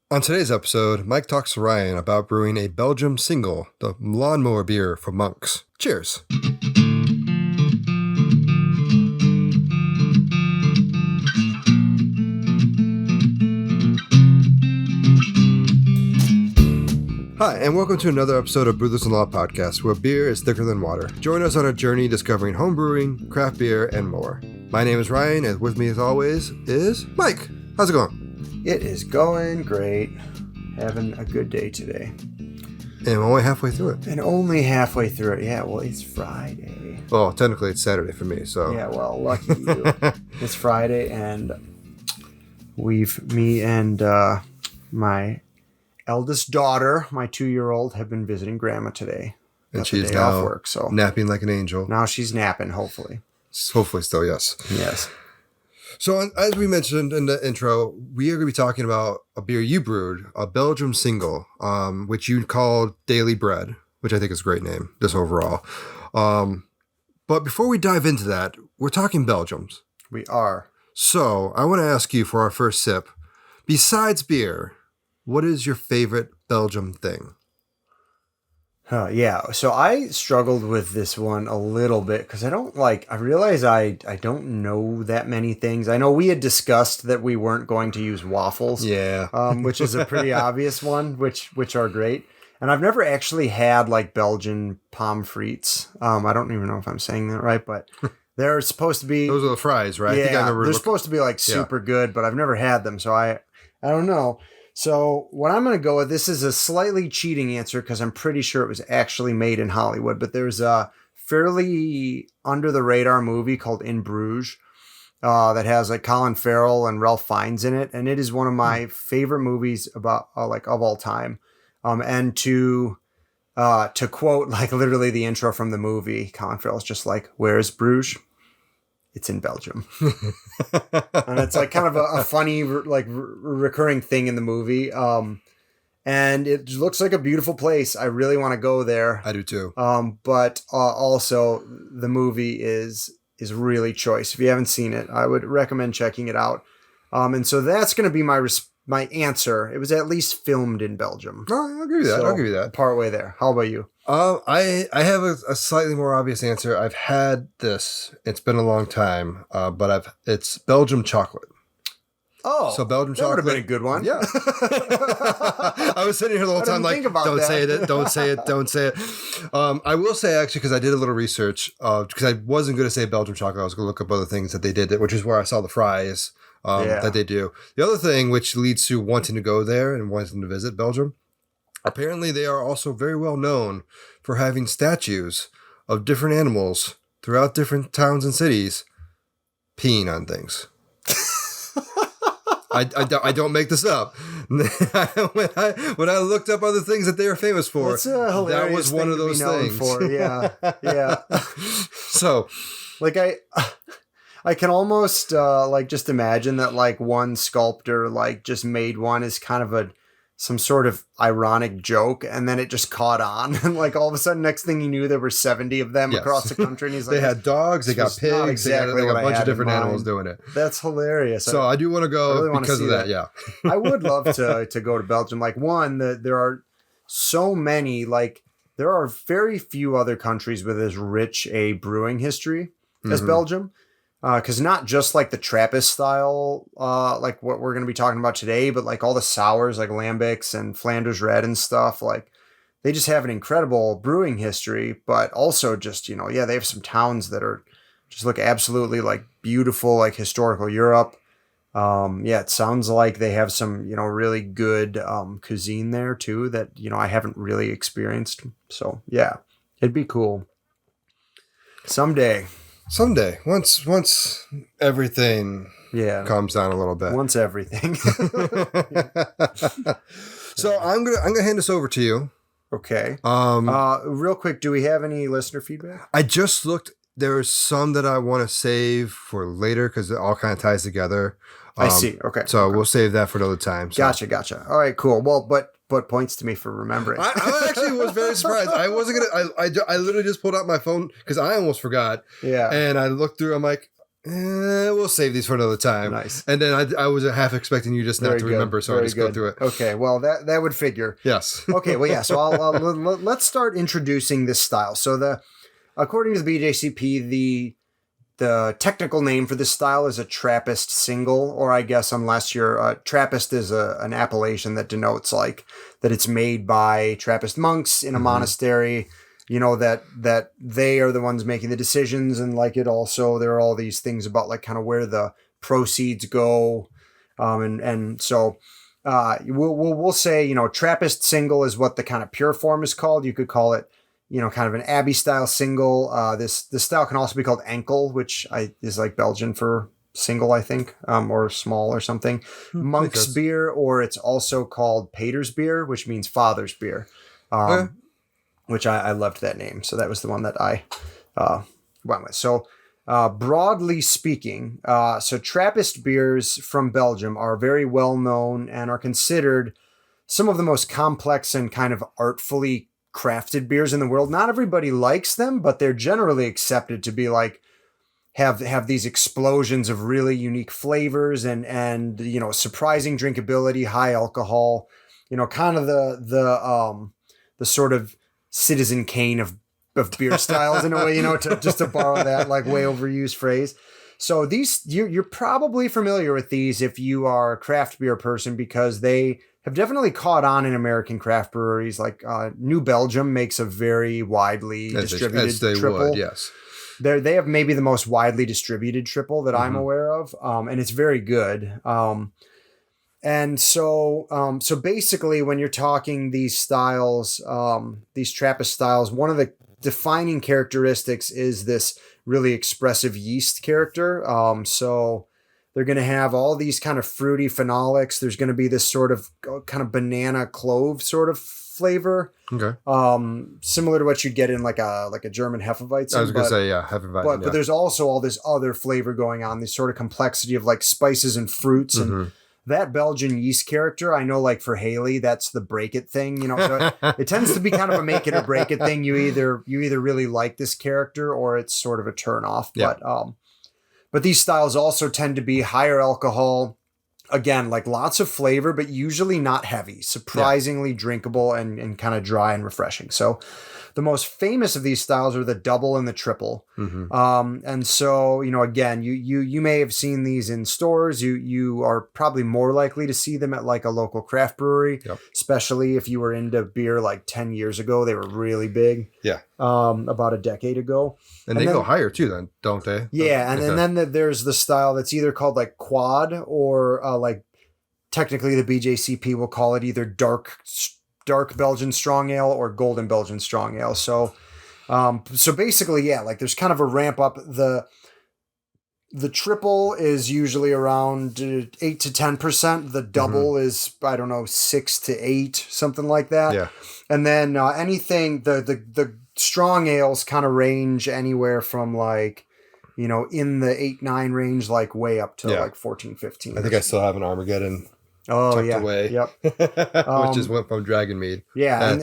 On today's episode, Mike talks to Ryan about brewing a Belgian Single, the lawnmower beer for monks. Cheers. Hi, and welcome to another episode of Brewthers-In-Law podcast, where beer is thicker than water. Join us on a journey discovering home brewing, craft beer, and more. My name is Ryan, and with me as always is Mike. How's it going? It is going great. Having a good day today. And we're only halfway through it. And only halfway through it. Yeah, well, it's Friday. Well, technically it's Saturday for me, so. Yeah, well, lucky you. It's Friday, and me and my eldest daughter, my 2-year-old, have been visiting Grandma today. And she's now off work, so napping like an angel. Now she's napping, hopefully. Hopefully still, yes. Yes. So as we mentioned in the intro, we are going to be talking about a beer you brewed, a Belgian Single, which you called Daily Bread, which I think is a great name, just overall. But before we dive into that, we're talking Belgiums. We are. So I want to ask you for our first sip, besides beer, what is your favorite Belgium thing? Yeah, so I struggled with this one a little bit because I realize I don't know that many things. I know we had discussed that we weren't going to use waffles. Yeah. Which is a pretty obvious one, which are great. And I've never actually had like Belgian pommes frites. I don't even know if I'm saying that right, but they're supposed to be... Those are the fries, right? Yeah, they're supposed to be like super good, but I've never had them, so I don't know. So what I'm going to go with, this is a slightly cheating answer because I'm pretty sure it was actually made in Hollywood, but there's a fairly under the radar movie called In Bruges that has like Colin Farrell and Ralph Fiennes in it. And it is one of my favorite movies about of all time. And to quote like literally the intro from the movie, Colin Farrell's just like, "Where's Bruges? It's in Belgium." And it's like kind of a funny, like recurring thing in the movie. And it looks like a beautiful place. I really want to go there. I do too. But also the movie is really choice. If you haven't seen it, I would recommend checking it out. And so that's going to be my answer. It was at least filmed in Belgium. Oh, I'll give you that. I'll give you that. Partway there. How about you? I have a slightly more obvious answer. I've had this. It's been a long time, but it's Belgium chocolate. Oh, so Belgium chocolate would have been a good one. Yeah. I was sitting here the whole time like, don't say it, don't say it, don't say it. I will say actually, because I did a little research, because I wasn't going to say Belgium chocolate. I was going to look up other things that they did, which is where I saw the fries that they do. The other thing, which leads to wanting to go there and wanting to visit Belgium, apparently they are also very well known for having statues of different animals throughout different towns and cities peeing on things. I don't make this up. When I looked up other things that they are famous for, that was one of those things. For. Yeah, yeah. So, like I can almost like just imagine that like one sculptor like just made one as kind of some sort of ironic joke, and then it just caught on, and like all of a sudden, next thing you knew, there were 70 of them across the country, and he's like, they had dogs, they got pigs, exactly they got a bunch of different animals doing it. That's hilarious. So I do want to go really because of that. Yeah, I would love to go to Belgium. Like there are so many. Like there are very few other countries with as rich a brewing history as Belgium. Because not just like the Trappist style, like what we're going to be talking about today, but like all the sours like Lambics and Flanders Red and stuff, like they just have an incredible brewing history, but also just, they have some towns that are just look absolutely like beautiful, like historical Europe. It sounds like they have some, really good cuisine there too that, I haven't really experienced. So yeah, it'd be cool. Someday, once everything calms down a little bit. Once everything. So I'm gonna hand this over to you. Okay. Real quick, do we have any listener feedback? I just looked. There's some that I want to save for later because it all kind of ties together. I see. Okay. So we'll save that for another time. So. Gotcha. All right, cool. Well, but points to me for remembering. I actually was very surprised. I wasn't gonna. I literally just pulled out my phone because I almost forgot. Yeah. And I looked through. I'm like, we'll save these for another time. Nice. And then I was half expecting you just not to remember, so I'll just go through it. Okay, well, that would figure. Yes. Okay, well, yeah, so let's start introducing this style. So according to the BJCP, the technical name for this style is a Trappist Single, or I guess unless you're Trappist is an appellation that denotes like that it's made by Trappist monks in a monastery. You know, that they are the ones making the decisions, and like it also, there are all these things about like kind of where the proceeds go. And so we'll say, you know, Trappist Single is what the kind of pure form is called. You could call it, you know, kind of an Abbey style single. This style can also be called Enkel, which is like Belgian for single, I think, or small or something. Monk's beer, or it's also called Pater's beer, which means father's beer. Which I loved that name. So that was the one that I went with. So broadly speaking, so Trappist beers from Belgium are very well known and are considered some of the most complex and kind of artfully crafted beers in the world. Not everybody likes them, but they're generally accepted to be like, have these explosions of really unique flavors and you know, surprising drinkability, high alcohol, you know, kind of the sort of Citizen Kane of beer styles in a way, you know, to borrow that like way overused phrase. So these, you're probably familiar with these if you are a craft beer person, because they have definitely caught on in American craft breweries. Like New Belgium makes a very widely distributed triple. Would, yes. They have maybe the most widely distributed triple that I'm aware of, and it's very good. And so basically, when you're talking these styles, these Trappist styles, one of the defining characteristics is this really expressive yeast character. So they're going to have all these kind of fruity phenolics. There's going to be this sort of kind of banana clove sort of flavor. Okay. Similar to what you'd get in like a German Hefeweizen. I was going to say, yeah, Hefeweizen. But there's also all this other flavor going on, this sort of complexity of like spices and fruits and that Belgian yeast character. I know, like for Haley, that's the break it thing, you know, so it tends to be kind of a make it or break it thing. You either really like this character or it's sort of a turn off. Yeah. But these styles also tend to be higher alcohol. Again, like lots of flavor, but usually not heavy, surprisingly drinkable and kind of dry and refreshing. So the most famous of these styles are the Dubbel and the Trippel. And so, you know, again, you may have seen these in stores. You are probably more likely to see them at like a local craft brewery, especially if you were into beer like 10 years ago. They were really big. Yeah. About a decade ago. And they go higher too, then, don't they? Yeah. And then there's the style that's either called like quad or like technically the BJCP will call it either dark Belgian strong ale or golden Belgian strong ale. So basically, yeah, like there's kind of a ramp up. The triple is usually around 8 to 10%. The double is, I don't know, 6 to 8, something like that. Yeah. And then anything, the strong ales kind of range anywhere from like, you know, in the 8-9 range, like way up to like 14-15. I think I still have an Armageddon. Oh, yeah. Away. Yep. Which just went from Dragon Mead. Yeah.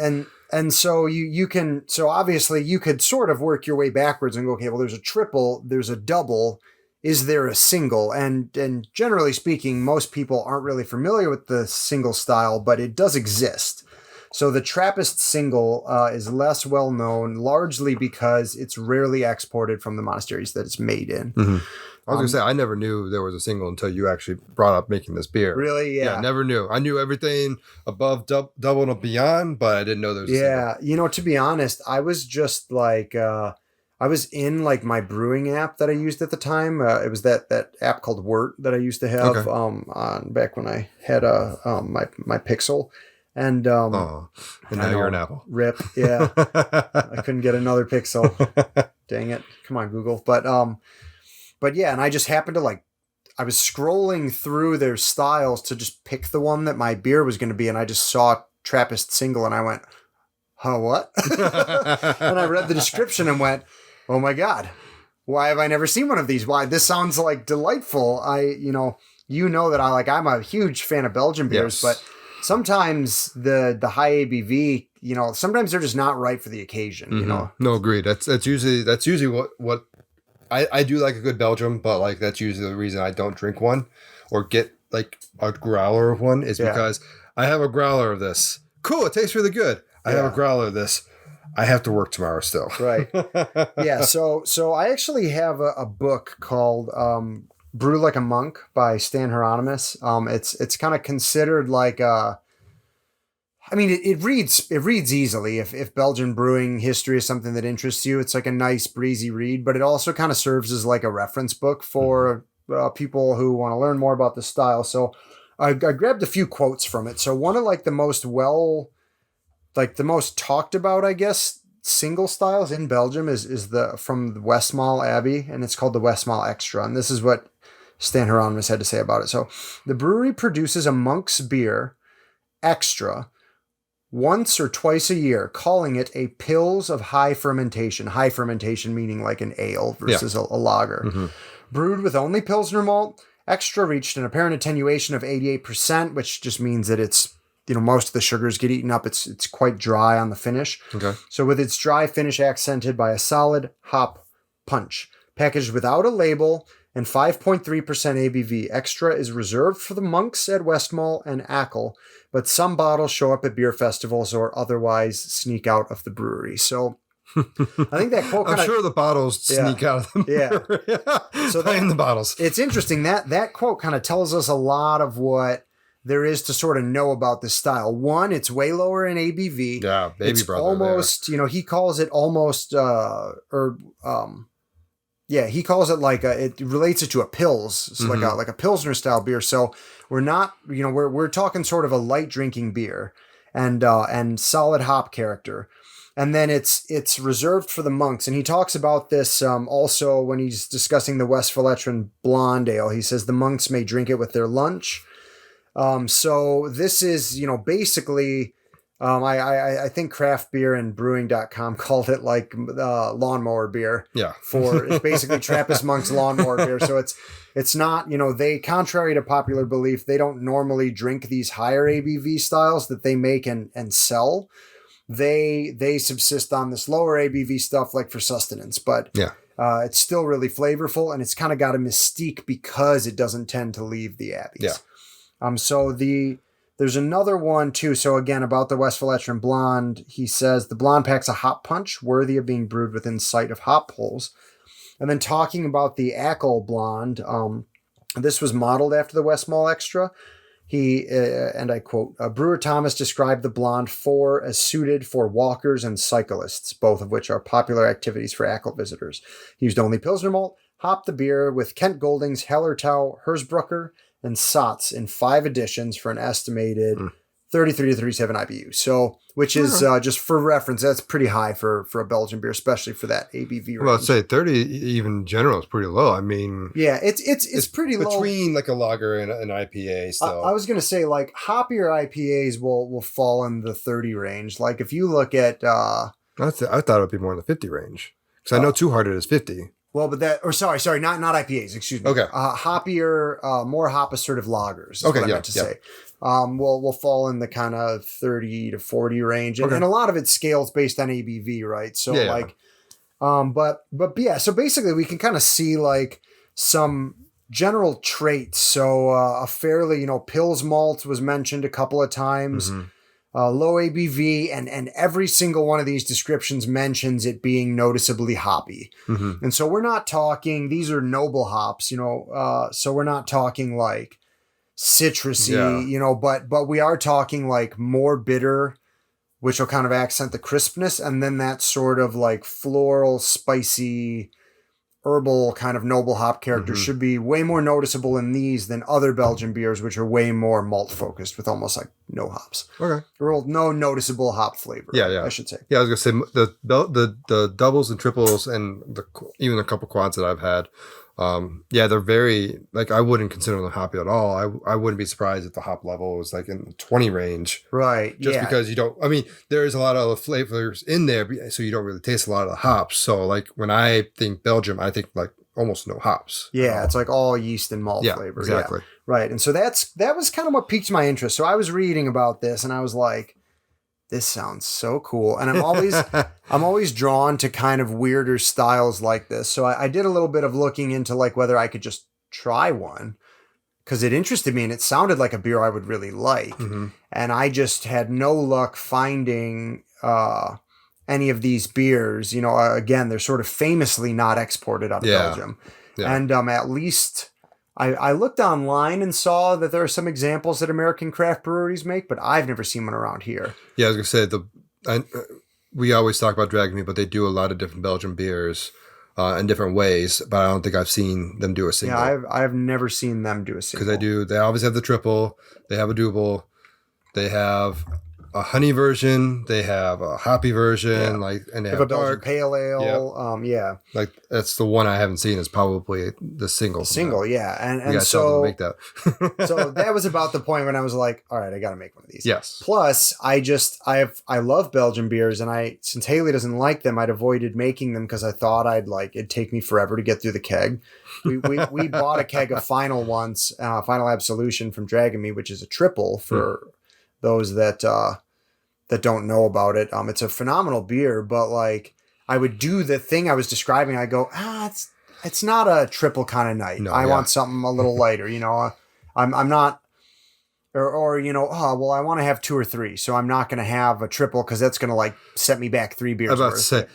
And so you can, so obviously you could sort of work your way backwards and go, okay, well, there's a triple, there's a double. Is there a single? And generally speaking, most people aren't really familiar with the single style, but it does exist. So the Trappist Single is less well known, largely because it's rarely exported from the monasteries that it's made in. I was going to say, I never knew there was a single until you actually brought up making this beer. Really? Yeah. Yeah, never knew. I knew everything above double and beyond, but I didn't know there was a single. Yeah. You know, to be honest, I was just like, I was in like my brewing app that I used at the time. It was that app called Wort that I used to have on back when I had my Pixel. And now you're an Apple. Rip. Yeah. I couldn't get another Pixel. Dang it. Come on, Google. But yeah, and I just happened to I was scrolling through their styles to just pick the one that my beer was going to be. And I just saw Trappist Single and I went, huh, what? And I read the description and went, oh my God, why have I never seen one of these? Why? This sounds like delightful. You know that I'm a huge fan of Belgian beers, but sometimes the high ABV, you know, sometimes they're just not right for the occasion, you know? No, agreed. That's usually what I do like a good Belgium, but like that's usually the reason I don't drink one or get like a growler of one is because I have a growler of this. Cool, it tastes really good. I have a growler of this. I have to work tomorrow still. Right. Yeah. So I actually have a book called Brew Like a Monk by Stan Hieronymus. It's kind of considered like it reads easily. If Belgian brewing history is something that interests you, it's like a nice breezy read, but it also kind of serves as like a reference book for people who want to learn more about the style. So I grabbed a few quotes from it. So one of like the most talked about, I guess, single styles in Belgium is from the Westmalle Abbey, and it's called the Westmalle Extra. And this is what Stan Hieronymus had to say about it. So the brewery produces a monk's beer extra once or twice a year, calling it a Pils of high fermentation. High fermentation meaning like an ale versus a lager. Mm-hmm. Brewed with only Pilsner malt, Extra reached an apparent attenuation of 88%, which just means that it's, most of the sugars get eaten up. It's quite dry on the finish. Okay. So with its dry finish accented by a solid hop punch, packaged without a label and 5.3% ABV, Extra is reserved for the monks at Westmalle and Akel, but some bottles show up at beer festivals or otherwise sneak out of the brewery. So I think that quote I'm sure the bottles sneak out of them. Yeah. So in the bottles. It's interesting that quote kind of tells us a lot of what there is to sort of know about this style. One, it's way lower in ABV. Yeah, baby it's brother. Almost, he calls it almost, he calls it like it relates it to a Pils, so like a Pilsner style beer. So we're not, we're talking sort of a light drinking beer and solid hop character. And then it's reserved for the monks. And he talks about this also when he's discussing the Westfalen Blonde Ale. He says the monks may drink it with their lunch. So this is, basically, I think craft beer and brewing.com called it like lawnmower beer. Yeah. It's basically Trappist monks lawnmower beer. So it's not, they, contrary to popular belief, they don't normally drink these higher ABV styles that they make and sell. They subsist on this lower ABV stuff like for sustenance, but it's still really flavorful and it's kind of got a mystique because it doesn't tend to leave the abbeys. Yeah. So there's another one too. So again, about the Westfalen Blonde, he says the blonde packs a hop punch worthy of being brewed within sight of hop holes. And then talking about the Akel Blonde, this was modeled after the Westmalle Extra. He, and I quote, Brewer Thomas described the blonde as suited for walkers and cyclists, both of which are popular activities for Akel visitors. He used only Pilsner malt, hopped the beer with Kent Golding's Hellertau, Hersbrucker, and Satz in 5 editions for an estimated 33 to 37 IBU. So, which is just for reference, that's pretty high for a Belgian beer, especially for that ABV range. Well, I'd say 30 even in general is pretty low. I mean, yeah, it's pretty low between like a lager and an IPA. So I was gonna say like hoppier IPAs will fall in the 30 range. Like if you look at, I thought it would be more in the 50 range because I know Two Hearted is 50. Well, but sorry, not IPAs. Excuse me. Okay. Hoppier, more hop assertive lagers. Is what I meant to say. Will fall in the kind of 30 to 40 range, and a lot of it scales based on ABV, right? So but yeah. So basically, we can kind of see like some general traits. So a fairly Pils malt was mentioned a couple of times. Mm-hmm. Low ABV, and every single one of these descriptions mentions it being noticeably hoppy. Mm-hmm. And so we're not talking, these are noble hops, so we're not talking like citrusy, but we are talking like more bitter, which will kind of accent the crispness, and then that sort of like floral, spicy, herbal kind of noble hop character should be way more noticeable in these than other Belgian beers, which are way more malt focused with almost like no hops. Okay. Or no noticeable hop flavor. Yeah. I should say. Yeah, I was gonna say the doubles and triples and even a couple quads that I've had. They're very like I wouldn't consider them hoppy at all. I wouldn't be surprised if the hop level was like in the 20 range. Right. Just because you don't. I mean, there's a lot of flavors in there, so you don't really taste a lot of the hops. So like when I think Belgium, I think like almost no hops. Yeah, it's like all yeast and malt flavor. Exactly. Yeah. Right. And so that was kind of what piqued my interest. So I was reading about this and I was like, this sounds so cool. And I'm always drawn to kind of weirder styles like this. So I did a little bit of looking into like whether I could just try one, because it interested me and it sounded like a beer I would really like. Mm-hmm. And I just had no luck finding any of these beers. You know, again, they're sort of famously not exported out of Belgium. Yeah. And at least I looked online and saw that there are some examples that American craft breweries make, but I've never seen one around here. Yeah, I was going to say, we always talk about Dragon Meat, but they do a lot of different Belgian beers in different ways, but I don't think I've seen them do a single. Yeah, I've never seen them do a single. Because they always have the triple, they have a double, they have a honey version, they have a hoppy version, and they have a Belgian dark pale ale. Yeah, like that's the one I haven't seen is probably the single. And so make that. So that was about the point when I was like, all right, I got to make one of these. Yes. Plus, I love Belgian beers, and since Haley doesn't like them, I'd avoided making them because I thought it'd take me forever to get through the keg. We bought a keg of Final once, Final Absolution from Dragon Meat, which is a triple for those that don't know about it. It's a phenomenal beer, but like I would do the thing I was describing. I go, it's not a triple kind of night. I want something a little lighter, you know. I'm not, or you know, I want to have 2 or 3, so I'm not going to have a triple because that's going to like set me back 3 beers. I was about to say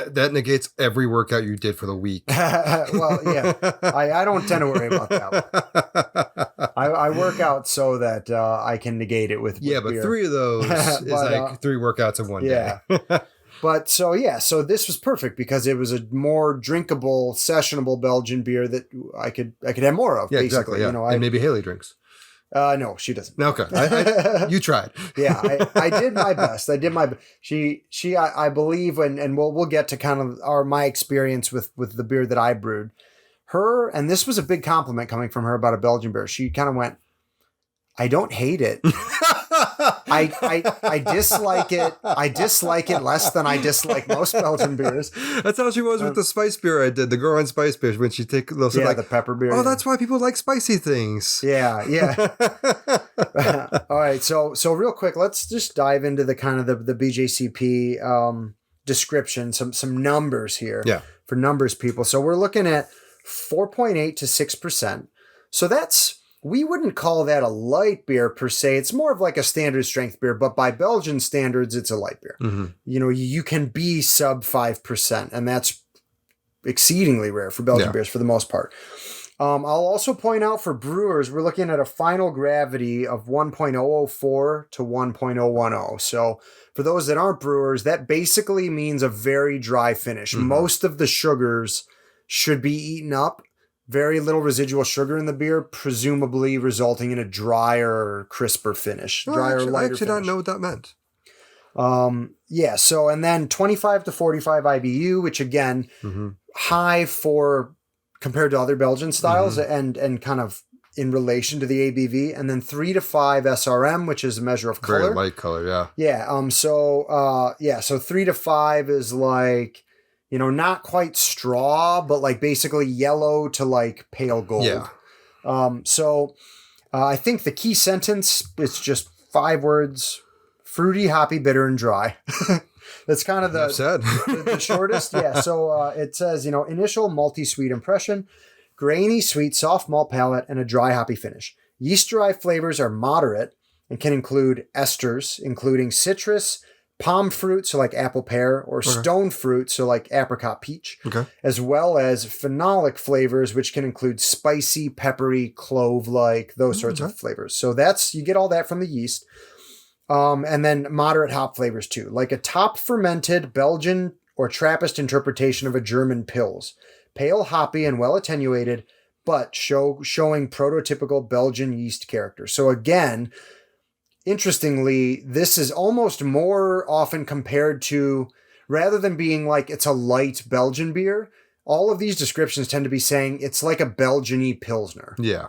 that negates every workout you did for the week. Well, yeah, I don't tend to worry about that. I work out so that I can negate it with but beer. 3 of those is like 3 workouts in one day. But so this was perfect because it was a more drinkable, sessionable Belgian beer that I could have more of. Yeah, basically. exactly. Yeah. You know, and maybe Haley drinks. No, she doesn't. Okay, you tried. Yeah, I did my best. I believe, and we'll get to kind of my experience with the beer that I brewed. Her, and this was a big compliment coming from her about a Belgian beer. She kind of went, I don't hate it. I dislike it. I dislike it less than I dislike most Belgian beers. That's how she was with the spice beer I did, the Girl on Spice beer, when she take those the pepper beer. Oh, that's why people like spicy things. Yeah. All right, so real quick, let's just dive into the kind of the BJCP description, some numbers here. Yeah. For numbers people. So we're looking at 4.8 to 6%. So we wouldn't call that a light beer per se. It's more of like a standard strength beer, but by Belgian standards, it's a light beer. Mm-hmm. You know, you can be sub 5%, and that's exceedingly rare for Belgian beers for the most part. I'll also point out for brewers, we're looking at a final gravity of 1.004 to 1.010. So for those that aren't brewers, that basically means a very dry finish. Mm-hmm. Most of the sugars should be eaten up. Very little residual sugar in the beer, presumably resulting in a drier, crisper finish. Lighter finish. I actually don't know what that meant. So, and then 25 to 45 IBU, which again, high compared to other Belgian styles and kind of in relation to the ABV. And then 3 to 5 SRM, which is a measure of color. Very light color, yeah. Yeah. So 3 to 5 is like, you know, not quite straw, but like basically yellow to like pale gold. Yeah. I think the key sentence is just 5 words: fruity, hoppy, bitter, and dry. That's kind of the shortest. Yeah. So it says, you know, initial malty sweet impression, grainy, sweet, soft malt palate, and a dry, hoppy finish. Yeast-derived flavors are moderate and can include esters, including citrus, palm fruit, so like apple pear, or stone fruit, so like apricot peach, as well as phenolic flavors, which can include spicy, peppery, clove-like, those sorts of flavors. So you get all that from the yeast. And then moderate hop flavors too, like a top fermented Belgian or Trappist interpretation of a German Pils. Pale, hoppy, and well attenuated, but showing prototypical Belgian yeast character. So again, interestingly, this is almost more often compared to, rather than being like it's a light Belgian beer, all of these descriptions tend to be saying it's like a Belgian-y Pilsner. Yeah.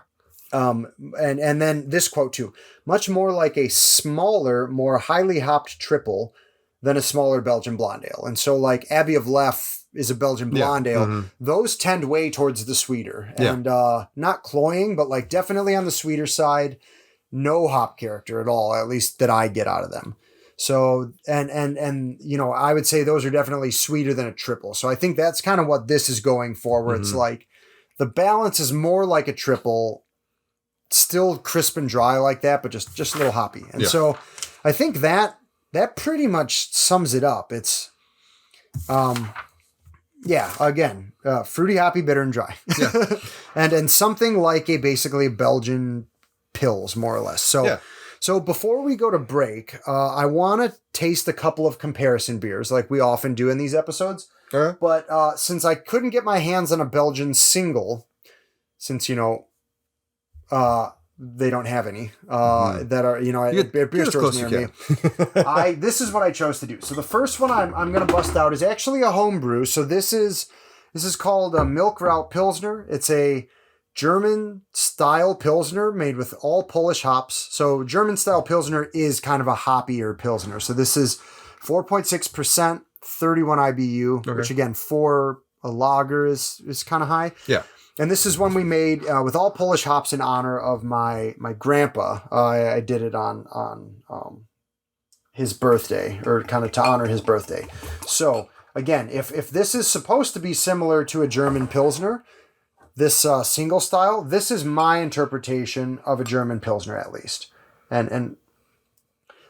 And then this quote too, much more like a smaller, more highly hopped triple than a smaller Belgian blonde ale. And so like Abbey of Leff is a Belgian blonde ale. Mm-hmm. Those tend way towards the sweeter and not cloying, but like definitely on the sweeter side. No hop character at all, at least that I get out of them. So, and you know, I would say those are definitely sweeter than a triple. So I think that's kind of what this is going for, where it's like the balance is more like a triple, still crisp and dry like that, but just a little hoppy. And so I think that pretty much sums it up. It's, again, fruity, hoppy, bitter, and dry. Yeah. and something like basically Belgian Pils, more or less. So, So before we go to break, I want to taste a couple of comparison beers like we often do in these episodes. But since I couldn't get my hands on a Belgian single, since, you know, they don't have any that are, you know, beer stores near me. This is what I chose to do. So the first one I'm going to bust out is actually a home brew. So this is called a Milk Route Pilsner. It's a German style Pilsner made with all Polish hops. So German style Pilsner is kind of a hoppier Pilsner. So this is 4.6%, 31 IBU, which again, for a lager is kind of high. Yeah. And this is one we made with all Polish hops in honor of my grandpa. I did it on his birthday, or kind of to honor his birthday. So again, if this is supposed to be similar to a German Pilsner, this single style, this is my interpretation of a German Pilsner at least. And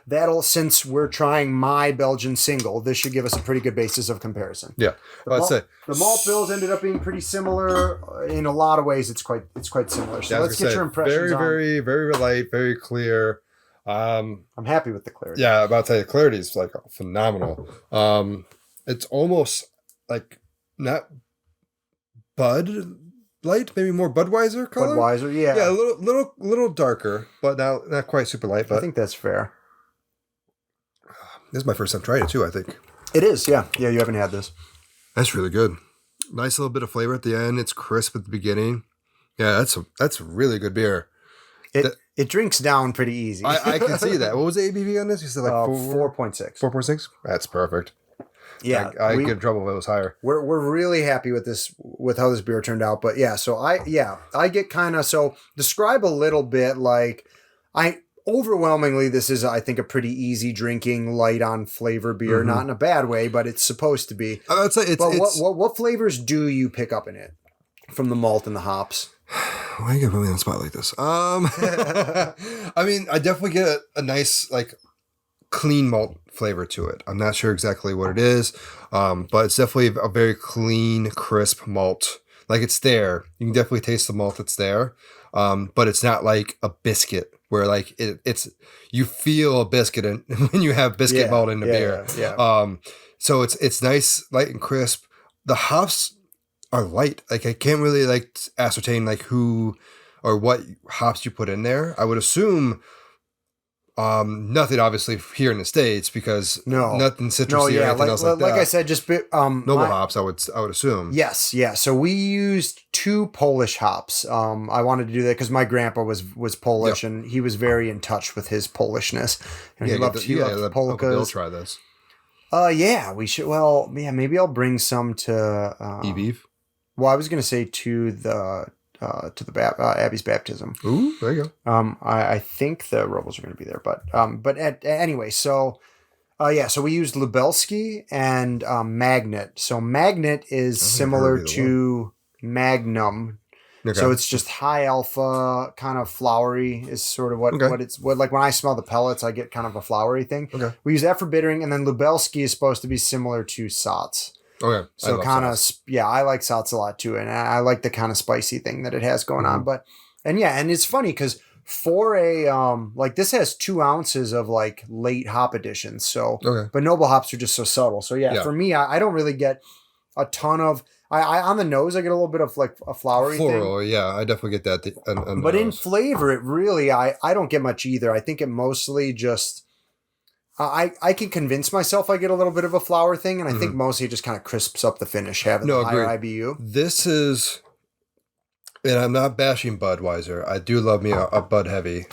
that'll, since we're trying my Belgian single, this should give us a pretty good basis of comparison. Yeah. The malt bills ended up being pretty similar. In a lot of ways, it's quite similar. So let's get your impressions. Very, very light, very clear. I'm happy with the clarity. Yeah, about to say the clarity is like phenomenal. It's almost like not Bud Light, maybe more Budweiser color. Budweiser, yeah. Yeah, a little darker, but not quite super light. But I think that's fair. This is my first time trying it too, I think. It is, yeah. Yeah, you haven't had this. That's really good. Nice little bit of flavor at the end. It's crisp at the beginning. Yeah, that's a really good beer. It drinks down pretty easy. I can see that. What was the ABV on this? You said like 4.6. 4.6? That's perfect. Yeah, I get in trouble if it was higher. We're really happy with this, with how this beer turned out. But yeah, so I get kind of, so describe a little bit, like overwhelmingly this is, I think, a pretty easy drinking, light on flavor beer, not in a bad way, but it's supposed to be. I would say what flavors do you pick up in it from the malt and the hops? Why are you gonna put me on the spot like this? I mean, I definitely get a nice, like, clean malt flavor to it. I'm not sure exactly what it is, but it's definitely a very clean, crisp malt. Like, it's there. You can definitely taste the malt that's there, but it's not like a biscuit where, like, it's you feel a biscuit when you have biscuit malt in the beer. Yeah. So it's nice, light and crisp. The hops are light. Like, I can't really like ascertain like who or what hops you put in there. I would assume nothing obviously here in the States, because nothing citrusy or anything else like that. Like I said, just noble hops, I would assume. Yes, yeah. So we used 2 Polish hops. I wanted to do that because my grandpa was Polish, and he was very in touch with his Polishness, and he loved polkas. Bill try this. Yeah, we should. Well, yeah, maybe I'll bring some to Eve. Well, I was going to say to the Abby's baptism. Ooh, there you go. I think the Rebels are going to be there, but anyway, so so we used Lubelski and Magnet. So Magnet is similar to Magnum. Okay. So it's just high alpha, kind of flowery is sort of what like when I smell the pellets, I get kind of a flowery thing. Okay. We use that for bittering, and then Lubelski is supposed to be similar to Satz. Okay. So kind of, I like Satz a lot too. And I like the kind of spicy thing that it has going on. But, and it's funny because for a, like this has 2 ounces of like late hop additions. So, but noble hops are just so subtle. So for me, I don't really get a ton of, I on the nose, I get a little bit of like a flowery floral thing. Yeah, I definitely get that. But in flavor, it really, I don't get much either. I think it mostly just, I can convince myself I get a little bit of a flour thing, and I think mostly it just kind of crisps up the finish, having the higher IBU. This is, and I'm not bashing Budweiser. I do love me a Bud Heavy.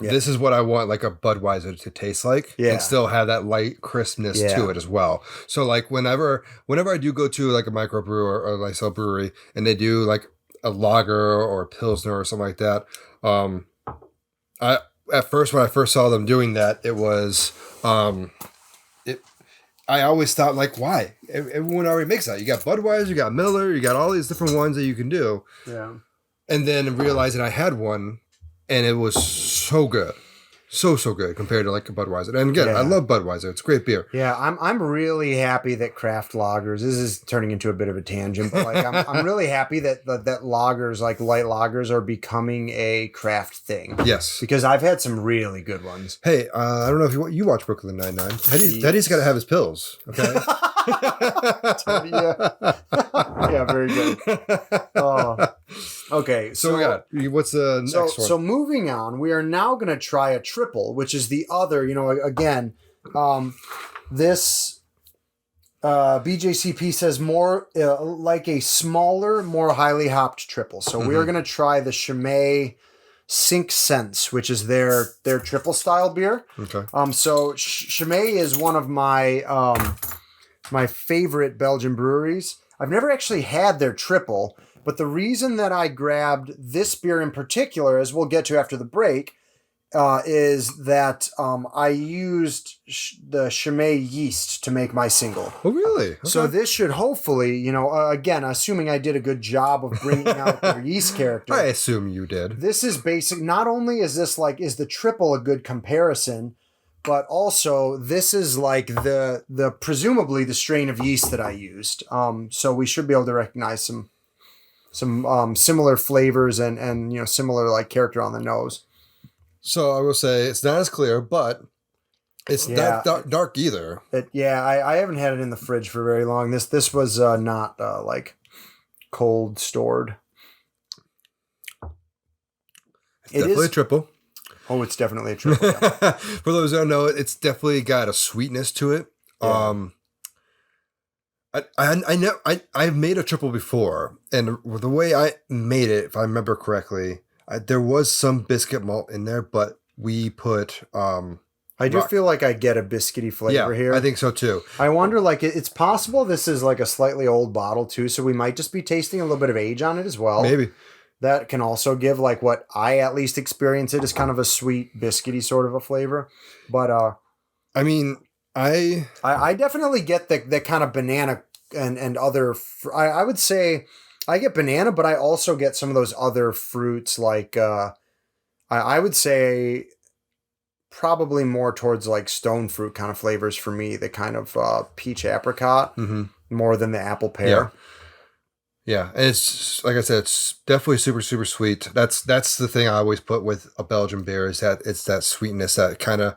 Yeah. This is what I want, like a Budweiser to taste like, and still have that light crispness to it as well. So like whenever I do go to like a microbrew or like a brewery, and they do like a lager or a Pilsner or something like that, at first, when I first saw them doing that, it was, I always thought, like, why? Everyone already makes that. You got Budweiser, you got Miller, you got all these different ones that you can do. Yeah. And then realizing I had one, and it was so good. So good compared to like a Budweiser. And again, I love Budweiser. It's a great beer. Yeah, I'm really happy that craft lagers, this is turning into a bit of a tangent, but like I'm really happy that lagers, like light lagers, are becoming a craft thing. Yes. Because I've had some really good ones. Hey, I don't know if you watch Brooklyn Nine-Nine. Teddy's got to have his pills. Okay. Yeah, very good. Okay, so we got, what's the next one? So moving on, we are now going to try a triple, which is the other, again, this BJCP says more like a smaller, more highly hopped triple. So we are going to try the Chimay 5 Cents, which is their triple style beer. Okay. So Chimay is one of my my favorite Belgian breweries. I've never actually had their triple, but the reason that I grabbed this beer in particular, as we'll get to after the break, is that I used the Chimay yeast to make my single. Oh, really? Okay. So this should hopefully, again, assuming I did a good job of bringing out their yeast character. I assume you did. This is basic. Not only is this is the triple a good comparison, but also this is like the presumably the strain of yeast that I used. So we should be able to recognize some similar flavors and similar like character on the nose. So I will say it's not as clear, but it's not dark either. I haven't had it in the fridge for very long. This was not like cold stored. It's definitely a triple. Oh, it's definitely a triple. Yeah. For those who don't know, it's definitely got a sweetness to it. Yeah. I've made a triple before, and the way I made it, if I remember correctly, there was some biscuit malt in there, but we put. I do feel like I get a biscuity flavor here. I think so too. I wonder, like, it's possible this is like a slightly old bottle too, so we might just be tasting a little bit of age on it as well. Maybe. That can also give, like, what I at least experience it as kind of a sweet biscuity sort of a flavor. But I mean, I definitely get the kind of banana and other. I would say I get banana, but I also get some of those other fruits. Like I would say probably more towards like stone fruit kind of flavors for me. The kind of peach apricot more than the apple pear. Yeah. Yeah, and it's like I said, it's definitely super, super sweet. That's the thing I always put with a Belgian beer is that it's that sweetness that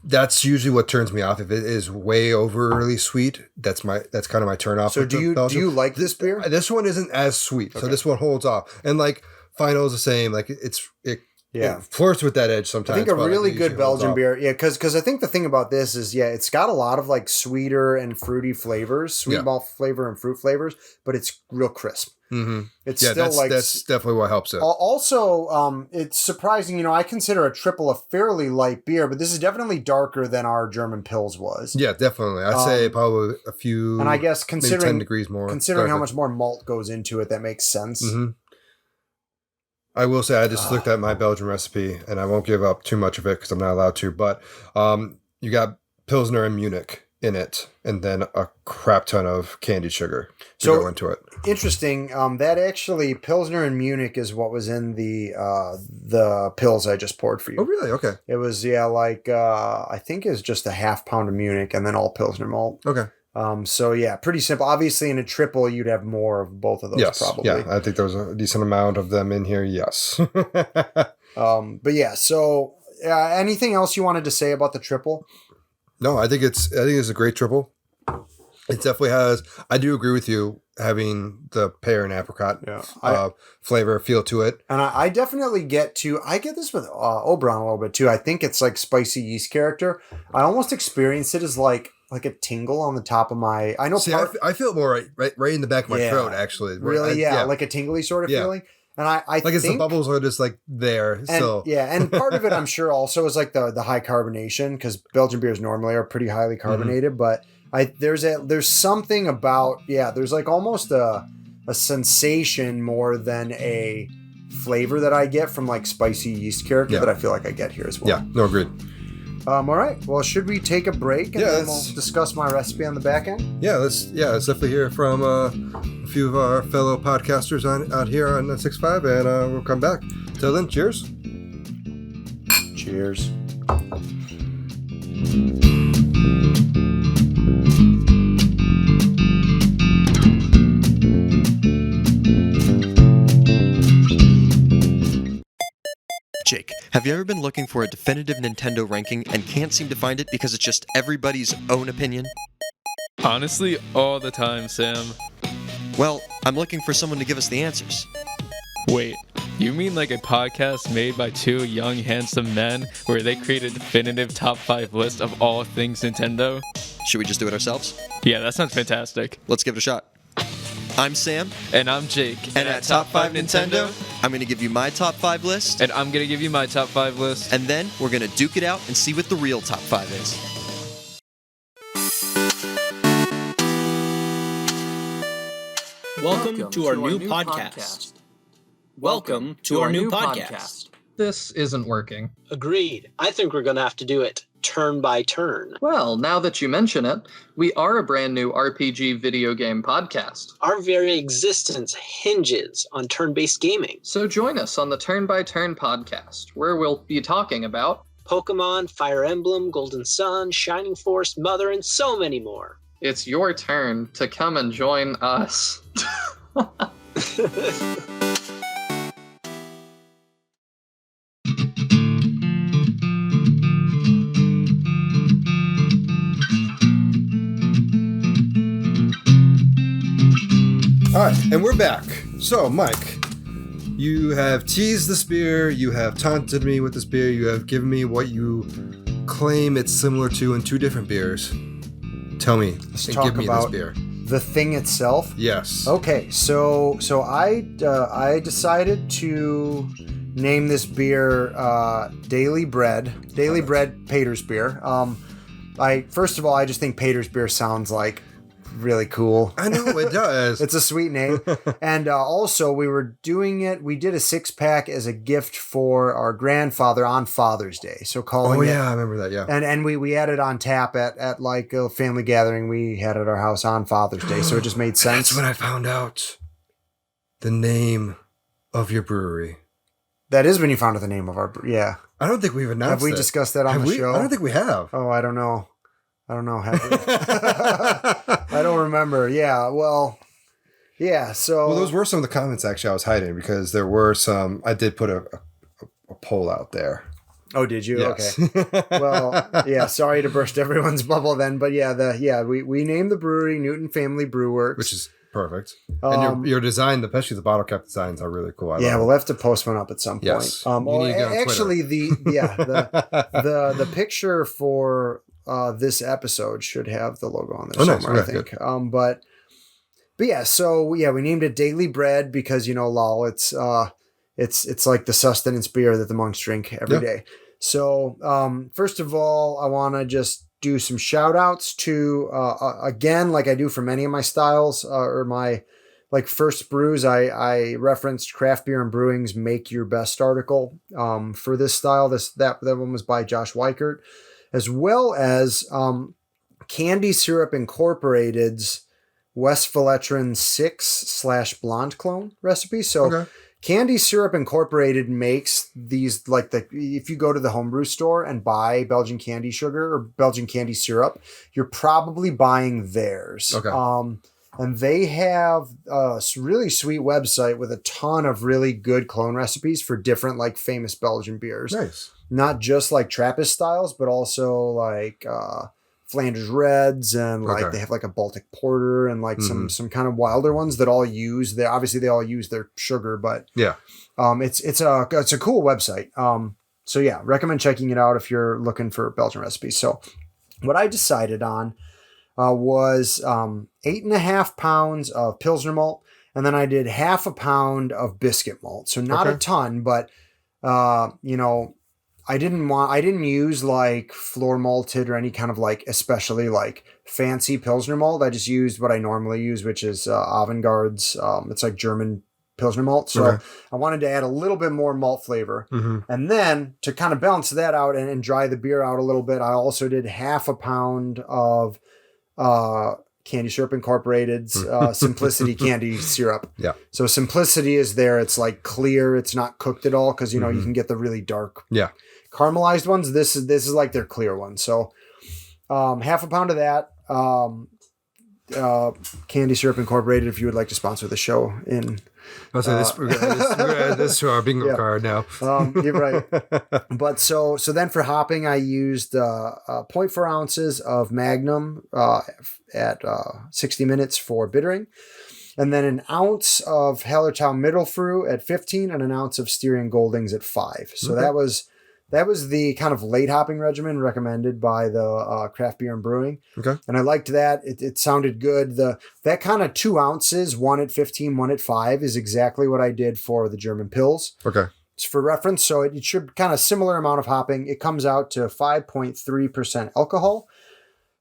that's usually what turns me off. If it is way overly sweet, that's kind of my turn off. So do you like this beer? This one isn't as sweet, so this one holds off. And like Final is the same. Like it flirts with that edge sometimes. I think a really good Belgian beer, because I think the thing about this is, it's got a lot of like sweeter and fruity flavors, sweet malt flavor and fruit flavors, but it's real crisp. Mm-hmm. It's still that's definitely what helps it. Also, it's surprising. I consider a triple a fairly light beer, but this is definitely darker than our German Pils was. Yeah, definitely. I'd say probably a few, and I guess considering 10 degrees more, considering how much more malt goes into it, that makes sense. Mm-hmm. I will say I just looked at my Belgian recipe, and I won't give up too much of it because I'm not allowed to. But you got Pilsner and Munich in it, and then a crap ton of candied sugar to go into it. Interesting. That actually Pilsner and Munich is what was in the Pils I just poured for you. Oh, really? Okay. It was I think it was just a half pound of Munich and then all Pilsner malt. Okay. Pretty simple. Obviously, in a triple, you'd have more of both of those. Probably. Yeah, I think there was a decent amount of them in here. Yes. So anything else you wanted to say about the triple? No, I think it's a great triple. It definitely has. I do agree with you having the pear and apricot flavor feel to it, and I definitely get this with Oberon a little bit too. I think it's like spicy yeast character. I almost experience it as like a tingle on the top of my. I know. See, I feel it more right in the back of my throat. Actually, really, like a tingly sort of feeling. And I like think, it's the bubbles are just like there. And part of it I'm sure also is like the high carbonation, because Belgian beers normally are pretty highly carbonated, but there's something about there's like almost a sensation more than a flavor that I get from like spicy yeast character that I feel like I get here as well. Yeah, no, agreed. All right. Well, should we take a break and then we'll discuss my recipe on the back end? Yeah, let's definitely hear from a few of our fellow podcasters out here on 6.5, and we'll come back. Till then, cheers. Cheers. Jake, have you ever been looking for a definitive Nintendo ranking and can't seem to find it because it's just everybody's own opinion? Honestly, all the time, Sam. Well, I'm looking for someone to give us the answers. Wait, you mean like a podcast made by two young, handsome men where they create a definitive top 5 list of all things Nintendo? Should we just do it ourselves? Yeah, that sounds fantastic. Let's give it a shot. I'm Sam. And I'm Jake. And at Top 5 Nintendo, I'm going to give you my top 5 list. And I'm going to give you my top 5 list. And then we're going to duke it out and see what the real top 5 is. Welcome to our new podcast. Welcome to our new podcast. This isn't working. Agreed. I think we're going to have to do it turn by turn. Well, now that you mention it, we are a brand new RPG video game podcast. Our very existence hinges on turn-based gaming. So join us on the Turn by Turn podcast, where we'll be talking about Pokemon, Fire Emblem, Golden Sun, Shining Force, Mother, and so many more. It's your turn to come and join us. All right, and we're back. So, Mike, you have teased this beer, you have taunted me with this beer, you have given me what you claim it's similar to in 2 different beers. Tell me, Let's and talk give me about this beer. the thing itself. Yes. Okay, so I decided to name this beer Daily Bread Pater's beer. First of all, I just think Pater's beer sounds like really cool. I know it does. It's a sweet name. And also we did a 6-pack as a gift for our grandfather on Father's Day. So calling I remember that, yeah. And we had it on tap at like a family gathering we had at our house on Father's Day. So it just made sense. That's when I found out the name of your brewery. That is when you found out the name of our yeah. I don't think we've announced Have we it. discussed that on the show? I don't think we have. Oh, I don't know. Have we? I don't remember. Yeah. Well, yeah. So. Well, those were some of the comments actually I was hiding because there were some. I did put a poll out there. Oh, did you? Yes. Okay. Well, yeah. Sorry to burst everyone's bubble then, but we named the brewery Newton Family Brew Works, which is perfect. And your design, especially the bottle cap designs, are really cool. We'll have to post one up at some point. Yes. Actually, the picture for this episode should have the logo on there somewhere, I think. Good. But yeah, so we named it Daily Bread because lol, it's like the sustenance beer that the monks drink every day. So first of all, I want to just do some shout outs to again, like I do for many of my styles or my like first brews. I referenced Craft Beer and Brewing's Make Your Best article for this style. That one was by Josh Weichert, as well as Candy Syrup Incorporated's Westphalettrin 6/Blonde Clone recipe. So Candy Syrup Incorporated makes these if you go to the homebrew store and buy Belgian candy sugar or Belgian candy syrup, you're probably buying theirs. And they have a really sweet website with a ton of really good clone recipes for different like famous Belgian beers. Nice. Not just like Trappist styles, but also like Flanders Reds and like they have like a Baltic Porter and like some kind of wilder ones that all use they all use their sugar, but it's a cool website. So yeah, recommend checking it out if you're looking for Belgian recipes. So what I decided on was 8.5 pounds of Pilsner malt, and then I did 1/2 pound of biscuit malt. So not a ton, but I didn't use like floor malted or any kind of like especially like fancy Pilsner malt. I just used what I normally use, which is Avantgarde's. It's like German Pilsner malt. So I wanted to add a little bit more malt flavor. And then to kind of balance that out and dry the beer out a little bit, I also did half a pound of Candy Syrup Incorporated's Simplicity Candy Syrup. Yeah. So Simplicity is there. It's like clear. It's not cooked at all because, you know, you can get the really dark caramelized ones. This is like their clear one. So half a pound of that. Candy Syrup Incorporated, if you would like to sponsor the show in... I'll say we're gonna add this to our bingo card now. You're right. But so then for hopping, I used 0.4 ounces of Magnum at 60 minutes for bittering. And then an ounce of Hallertau Mittelfrüh at 15 and an ounce of Styrian Goldings at 5. So that was the kind of late hopping regimen recommended by the Craft Beer and Brewing. Okay. And I liked that. It sounded good. That kind of 2 ounces, one at 15, one at 5 is exactly what I did for the German Pils. Okay. It's for reference. So it should kind of similar amount of hopping. It comes out to 5.3% alcohol,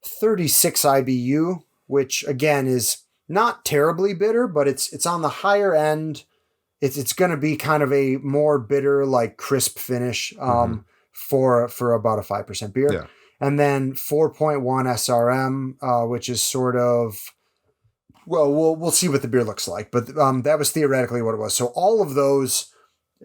36 IBU, which again is not terribly bitter, but it's on the higher end. It's going to be kind of a more bitter, like crisp finish for about a 5% beer. Yeah. And then 4.1 SRM, which is sort of, well, we'll see what the beer looks like. But that was theoretically what it was. So all of those,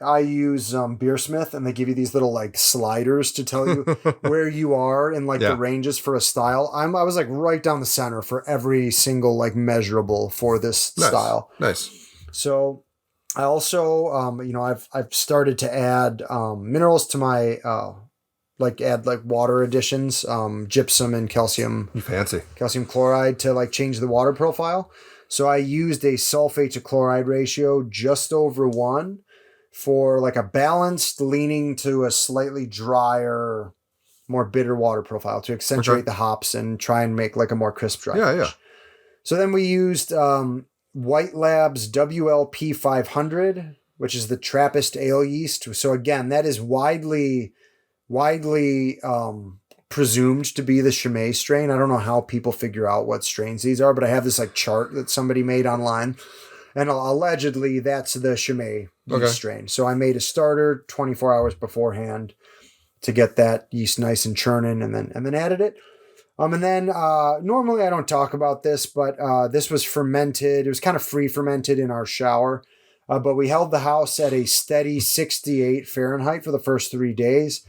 I use Beersmith, and they give you these little like sliders to tell you where you are in like the ranges for a style. I was like right down the center for every single like measurable for this style. Nice. So... I also, I've started to add minerals to my, add water additions, gypsum and calcium. Fancy. Calcium chloride to like change the water profile. So I used a sulfate to chloride ratio just over 1 for like a balanced leaning to a slightly drier, more bitter water profile to accentuate the hops and try and make like a more crisp dry finish. So then we used... White Labs WLP 500, which is the Trappist Ale Yeast. So again, that is widely presumed to be the Chimay strain. I don't know how people figure out what strains these are, but I have this like chart that somebody made online, and allegedly that's the Chimay yeast strain. So I made a starter 24 hours beforehand to get that yeast nice and churning, and then added it. And then normally I don't talk about this, but this was fermented. It was kind of free fermented in our shower, but we held the house at a steady 68 Fahrenheit for the first 3 days.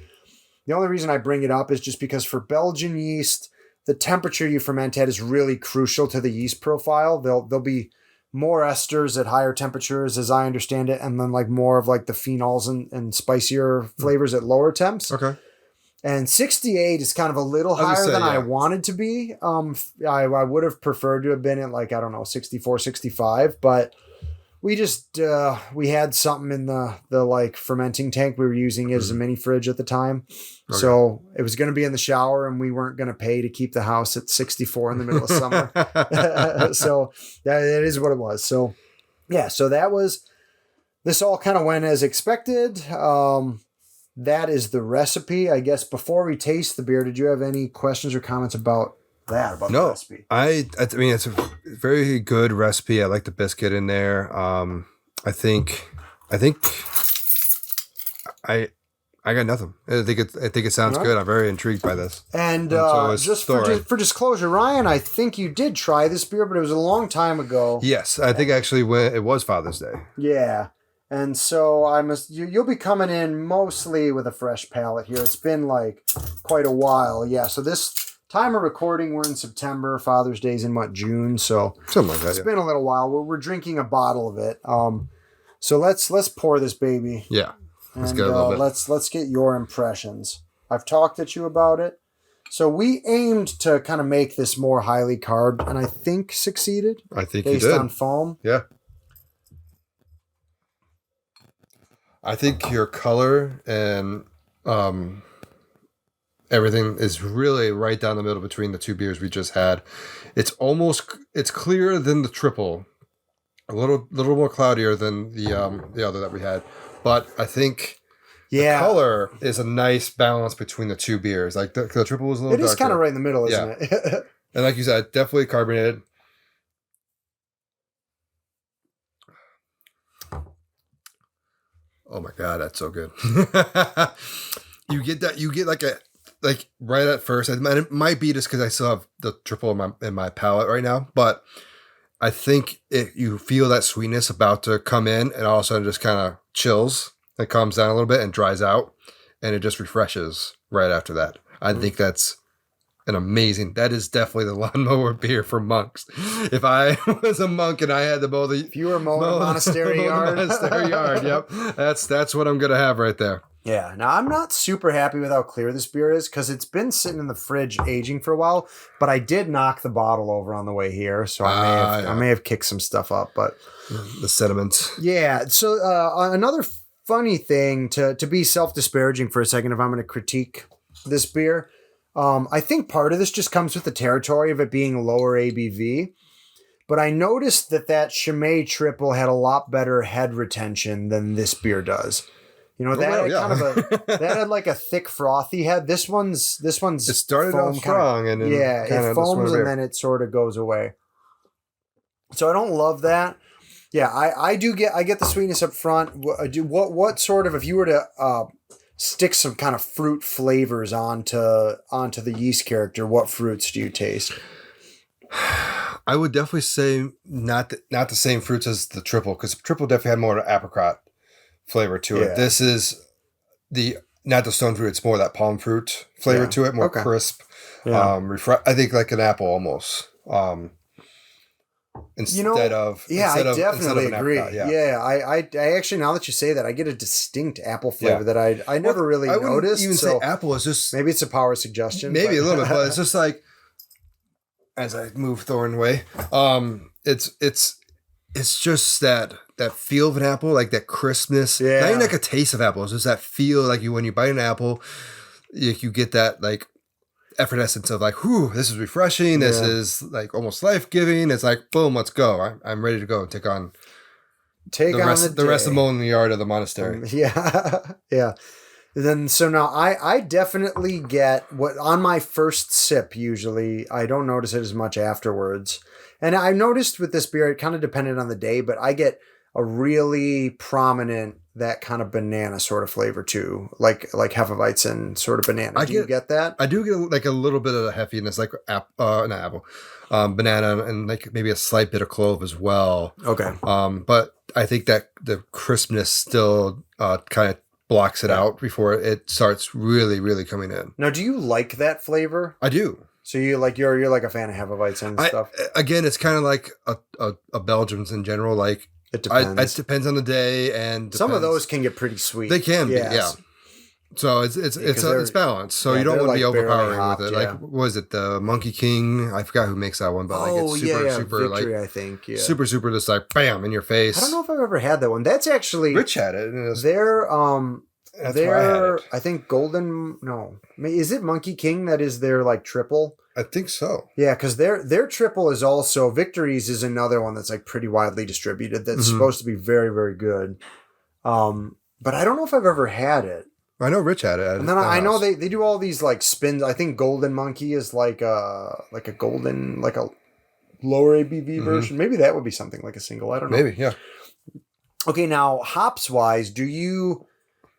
The only reason I bring it up is just because for Belgian yeast, the temperature you ferment at is really crucial to the yeast profile. There'll be more esters at higher temperatures, as I understand it, and then like more of like the phenols and spicier flavors at lower temps. Okay. And 68 is kind of a little higher than I wanted to be. I would have preferred to have been at like, I don't know, 64, 65, but we just, we had something in the like fermenting tank. We were using it as a mini fridge at the time. Okay. So it was going to be in the shower and we weren't going to pay to keep the house at 64 in the middle of summer. So that is what it was. So yeah, so this all kind of went as expected. That is the recipe. I guess before we taste the beer, did you have any questions or comments about that? The recipe? I mean, it's a very good recipe. I like the biscuit in there. I think I got nothing. I think it sounds good. I'm very intrigued by this. And just for disclosure, Ryan, I think you did try this beer, but it was a long time ago. Yes, I think actually when it was Father's Day. Yeah. And so you'll be coming in mostly with a fresh palate here. It's been like quite a while. Yeah. So this time of recording, we're in September. Father's Day's in June. So something like that. It's been a little while. We're drinking a bottle of it. So let's pour this baby. Yeah. Let's get a little bit. Let's get your impressions. I've talked at you about it. So we aimed to kind of make this more highly carb, and I think succeeded. I think you did. Based on foam. Yeah. I think your color and everything is really right down the middle between the two beers we just had. It's clearer than the triple, a little more cloudier than the other that we had. But I think the color is a nice balance between the two beers. Like the triple was a little darker. It is kind of right in the middle, isn't it? And like you said, definitely carbonated. Oh my God, that's so good. You get like right at first. It might be just because I still have the triple in my palate right now, but I think you feel that sweetness about to come in, and all of a sudden just kind of chills. It calms down a little bit and dries out, and it just refreshes right after that. I think that's that is definitely the lawnmower beer for monks. If I was a monk and I had to if you were mowing a monastery yard, yep, that's what I'm gonna have right there. Yeah. Now I'm not super happy with how clear this beer is because it's been sitting in the fridge aging for a while. But I did knock the bottle over on the way here, so I may have kicked some stuff up. But the sediment. Yeah. So another funny thing to be self-disparaging for a second, if I'm going to critique this beer. I think part of this just comes with the territory of it being lower ABV, but I noticed that Chimay Triple had a lot better head retention than this beer does. You know, that had like a thick frothy head. This one's it started off strong and then it foams and then it sort of goes away. So I don't love that. Yeah, I get the sweetness up front. What sort of, if you were to stick some kind of fruit flavors onto the yeast character, what fruits do you taste? I would definitely say not the same fruits as the triple, because triple definitely had more apricot flavor to it. This is not the stone fruit; it's more that palm fruit flavor to it, more crisp. Yeah. I think like an apple almost. Instead of I definitely agree. I actually, now that you say that, I get a distinct apple flavor that I never really noticed. Even say apple is just maybe it's a power suggestion. Maybe a little bit, but it's just like as I move Thorn way, it's just that feel of an apple, like that crispness. Yeah, not even like a taste of apple. It's just that feel, like when you bite an apple, you get that like effervescence of like, whew, this is refreshing. This is like almost life-giving. It's like, boom, let's go. I'm ready to go and take on the rest of mowing the yard of the monastery. Yeah. Then, so now I definitely get what on my first sip, usually I don't notice it as much afterwards. And I noticed with this beer, it kind of depended on the day, but I get a really prominent, that kind of banana sort of flavor too, like Hefeweizen sort of banana. Do you get that? I do get like a little bit of the heftiness, like banana, and like maybe a slight bit of clove as well. Okay. But I think that the crispness still kind of blocks it out before it starts really, really coming in. Now, do you like that flavor? I do. So you're like a fan of Hefeweizen and stuff. Again, it's kind of like a Belgians in general, like. It depends. It depends on the day, and some of those can get pretty sweet. They can be, yeah. So it's balanced. So you don't want to be overpowering with it. Like, what was it, the Monkey King? I forgot who makes that one, but like it's super Victory, like I think, super just like bam in your face. I don't know if I've ever had that one. That's actually Rich had it. I think Golden. No, is it Monkey King that is their like triple? I think so. Yeah, because their triple is also Victories is another one that's like pretty widely distributed. That's supposed to be very, very good. But I don't know if I've ever had it. I know Rich had it. And then I know they do all these like spins. I think Golden Monkey is like a golden, like a lower ABV version. Maybe that would be something like a single. I don't know. Maybe, yeah. Okay, now hops wise,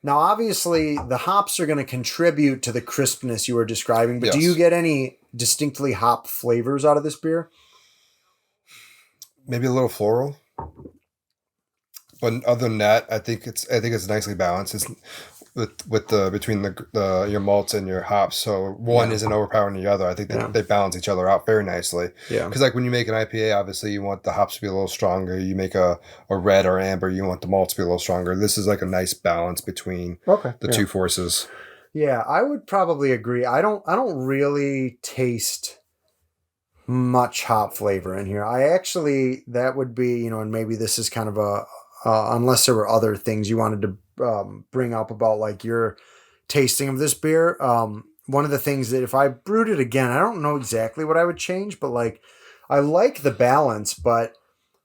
now obviously the hops are going to contribute to the crispness you were describing, but do you get any distinctly hop flavors out of this beer? Maybe a little floral. But other than that, I think it's nicely balanced. It's between your malts and your hops, so one isn't overpowering the other. I think they balance each other out very nicely. Yeah, because like when you make an IPA, obviously you want the hops to be a little stronger. You make a red or amber, you want the malts to be a little stronger. This is like a nice balance between the two forces. Yeah, I would probably agree. I don't really taste much hop flavor in here. That would be, and maybe this is kind of unless there were other things you wanted to bring up about like your tasting of this beer. One of the things that if I brewed it again, I don't know exactly what I would change, but like I like the balance, but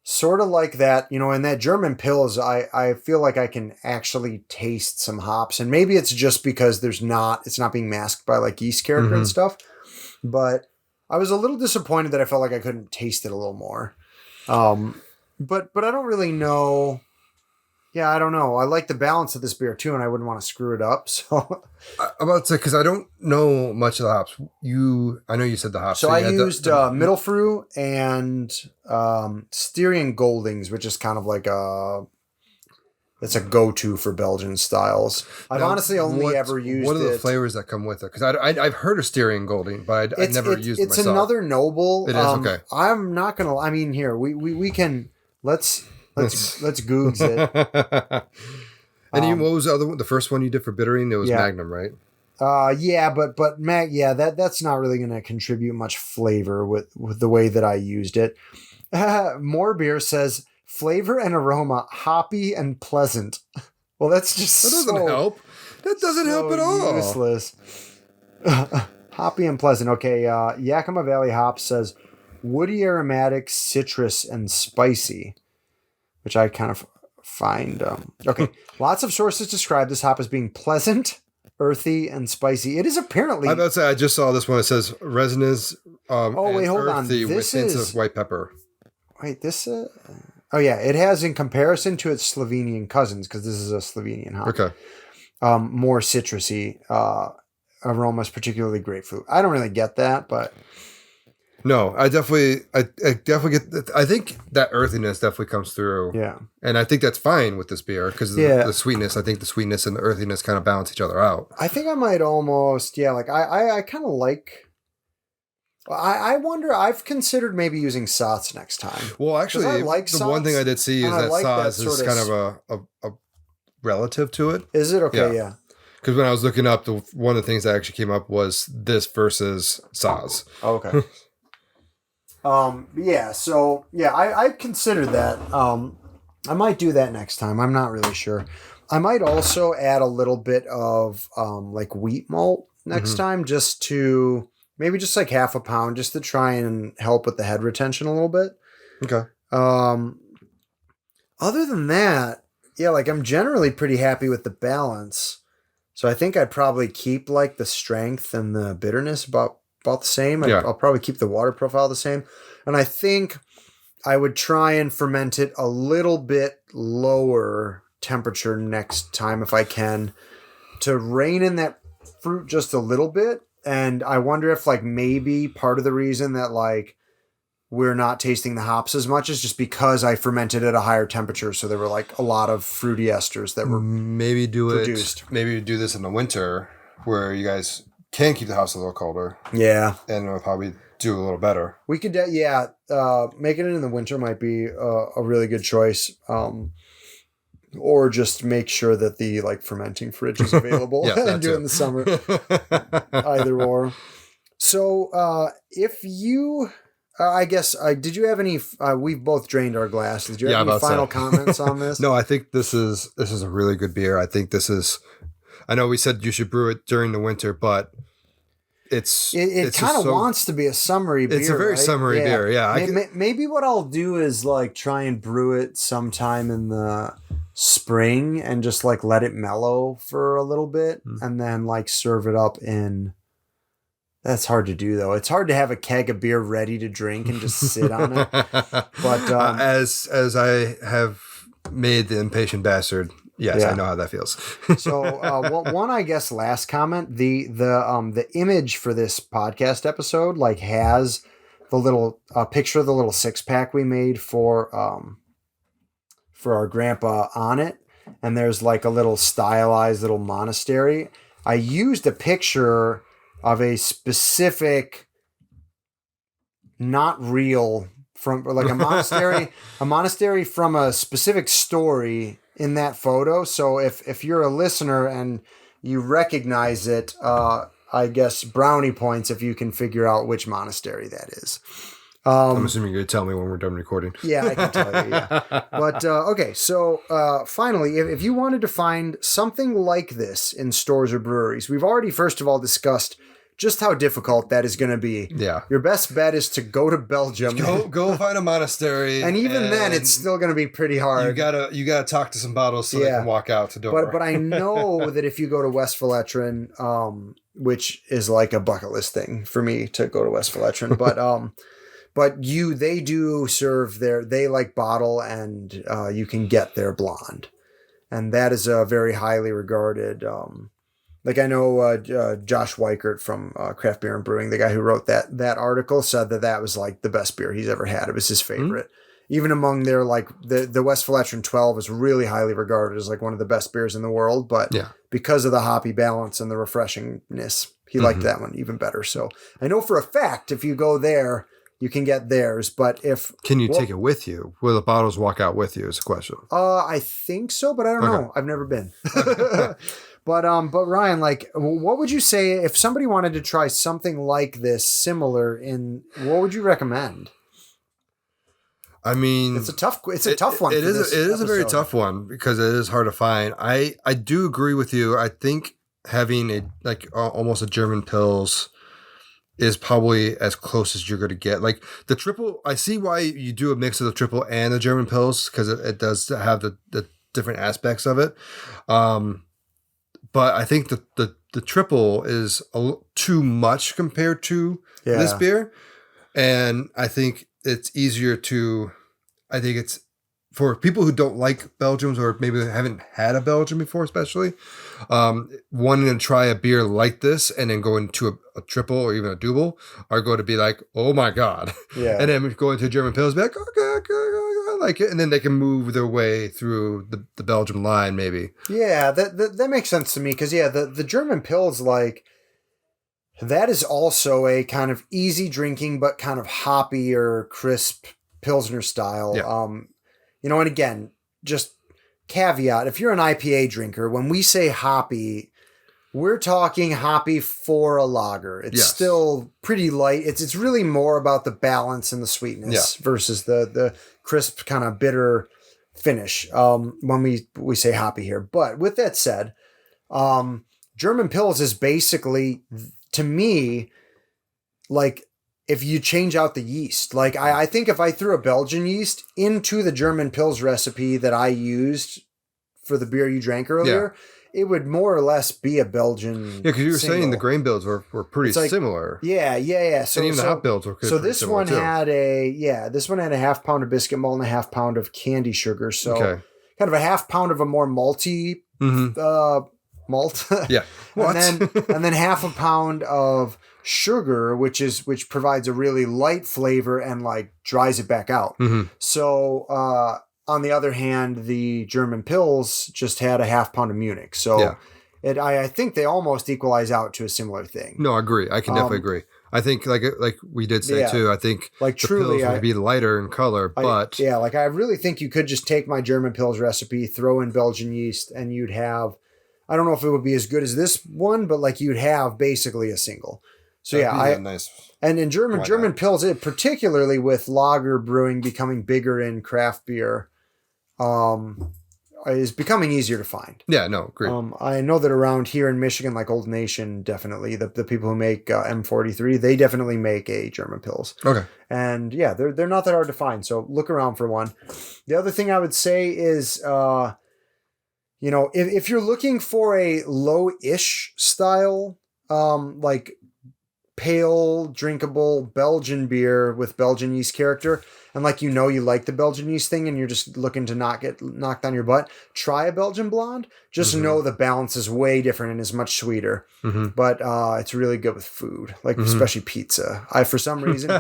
sort of like that, in that German Pils, I feel like I can actually taste some hops, and maybe it's just because it's not being masked by like yeast character and stuff, but I was a little disappointed that I felt like I couldn't taste it a little more. But I don't really know. Yeah, I don't know. I like the balance of this beer too, and I wouldn't want to screw it up. So I'm about to say, because I don't know much of the hops. I know you said the hops. So I used Mittelfru and Styrian Goldings, which is kind of like it's a go-to for Belgian styles. I've honestly only ever used it. What are the flavors that come with it? Because I've heard of Styrian Golding, but I've never used it myself. It's another noble. It is, okay. I'm not going to... I mean, here, we can... Let's googs it. And what was the other one? The first one you did for bittering? It was Magnum, right? But that's not really going to contribute much flavor with the way that I used it. More Beer says... Flavor and aroma, hoppy and pleasant. Well, that's just that doesn't help. That doesn't help at all. Useless. Hoppy and pleasant. Okay, Yakima Valley Hops says woody, aromatic, citrus, and spicy, which I kind of find. Okay, lots of sources describe this hop as being pleasant, earthy, and spicy. It is apparently. I'm about to say I just saw this one. It says resinous. Hold on. This with hints of white pepper. Wait, this. Oh yeah, it has in comparison to its Slovenian cousins, because this is a Slovenian hop. Okay. More citrusy aromas, particularly grapefruit. I don't really get that, but no, I definitely get. I think that earthiness definitely comes through. Yeah, and I think that's fine with this beer because the sweetness. I think the sweetness and the earthiness kind of balance each other out. I think I might almost I kind of like. I wonder. I've considered maybe using Saaz next time. Well, actually, I like the one thing I did see is that Saaz is kind of a relative to it. Is it? Okay, yeah. Because when I was looking up, one of the things that actually came up was this versus Saaz. Oh, okay. Yeah. So yeah, I considered that. I might do that next time. I'm not really sure. I might also add a little bit of like wheat malt next time, just to. Maybe just like half a pound, just to try and help with the head retention a little bit. Okay. Other than that, yeah, like I'm generally pretty happy with the balance. So I think I'd probably keep like the strength and the bitterness about the same. I'll probably keep the water profile the same. And I think I would try and ferment it a little bit lower temperature next time if I can, to rein in that fruit just a little bit. And I wonder if like maybe part of the reason that like we're not tasting the hops as much is just because I fermented at a higher temperature. So there were like a lot of fruity esters that were produced. Maybe do this in the winter where you guys can keep the house a little colder. Yeah. And it'll probably do a little better. We could, making it in the winter might be a really good choice. Or just make sure that the like fermenting fridge is available and do it in the summer. Either or. So if you, I guess, did you have any? We've both drained our glass. Did you have any final comments on this? No, I think this is a really good beer. I think this is. I know we said you should brew it during the winter, but it kind of wants to be a summery beer. It's a very summery beer. Yeah. Maybe what I'll do is like try and brew it sometime in the spring and just like let it mellow for a little bit and then like serve it up in. That's hard to do though. It's hard to have a keg of beer ready to drink and just sit on it. But as I have made the impatient bastard. Yes, I know how that feels. So one, I guess, last comment, the image for this podcast episode like has the little picture of the little 6-pack we made for our grandpa on it. And there's like a little stylized little monastery. I used a picture of a specific, not real, from like a monastery from a specific story in that photo. So if you're a listener and you recognize it, I guess brownie points if you can figure out which monastery that is. I'm assuming you're going to tell me when we're done recording. Yeah, I can tell you, yeah. But, okay, so finally, if you wanted to find something like this in stores or breweries, we've already, first of all, discussed just how difficult that is going to be. Yeah. Your best bet is to go to Belgium. Go find a monastery. And even then, it's still going to be pretty hard. You gotta talk to some bottles so they can walk out the door. But I know that if you go to West-Veleteren, which is like a bucket list thing for me to go to West-Veleteren, but they do serve they like bottle and you can get their blonde. And that is a very highly regarded, like I know Josh Weichert from Craft Beer and Brewing, the guy who wrote that article, said that was like the best beer he's ever had. It was his favorite. Even among their, like, the Westfalen 12 is really highly regarded as like one of the best beers in the world. But because of the hoppy balance and the refreshingness, he liked that one even better. So I know for a fact, if you go there, you can get theirs. But can you take it with you? Will the bottles walk out with you is the question. I think so, but I don't know. I've never been. But Ryan, like, what would you say if somebody wanted to try something like this, similar what would you recommend? I mean, it's a tough one. It is a very tough one because it is hard to find. I do agree with you. I think having almost a German Pils is probably as close as you're going to get. Like the triple, I see why you do a mix of the triple and the German Pils because it does have the different aspects of it. But I think the triple is too much compared to this beer. And I think it's easier I think it's for people who don't like Belgians or maybe haven't had a Belgian before, especially wanting to try a beer like this and then go into a triple or even a double are going to be like, oh my God. Yeah. And then go into German Pils, be like, okay, I like it. And then they can move their way through the Belgian line, maybe. Yeah, that makes sense to me because, the German Pils, like, that is also a kind of easy drinking, but kind of hoppier, crisp Pilsner style. Yeah. And again, just caveat, if you're an IPA drinker, when we say hoppy, we're talking hoppy for a lager. It's still pretty light. It's really more about the balance and the sweetness versus the crisp kind of bitter finish when we say hoppy here. But with that said, German Pils is basically, to me, like, if you change out the yeast, like I think if I threw a Belgian yeast into the German Pils recipe that I used for the beer you drank earlier, it would more or less be a Belgian. Yeah, because you were saying the grain builds were pretty similar. Yeah. So, and even the hop builds were so this one had this one had a half pound of biscuit malt and a half pound of candy sugar. So kind of a half pound of a more malty malt. Yeah. What? and then half a pound of sugar, which provides a really light flavor and like dries it back out. So on the other hand, the German Pils just had a half pound of Munich. So I think they almost equalize out to a similar thing. No, I agree. I can definitely agree. I think like we did say too, I think like the truly Pils would be lighter in color, but I really think you could just take my German Pils recipe, throw in Belgian yeast, and you'd have, I don't know if it would be as good as this one, but like you'd have basically a single. So nice. And in German Pils, particularly with lager brewing becoming bigger in craft beer, is becoming easier to find. Yeah, no, great. I know that around here in Michigan, like Old Nation, definitely the people who make M43, they definitely make a German Pils. Okay. And they're not that hard to find. So look around for one. The other thing I would say is, if you're looking for a low-ish style, like pale, drinkable Belgian beer with Belgian yeast character, and like you like the Belgian yeast thing and you're just looking to not get knocked on your butt, try a Belgian blonde. Just know the balance is way different and is much sweeter. But it's really good with food, like especially pizza. For some reason,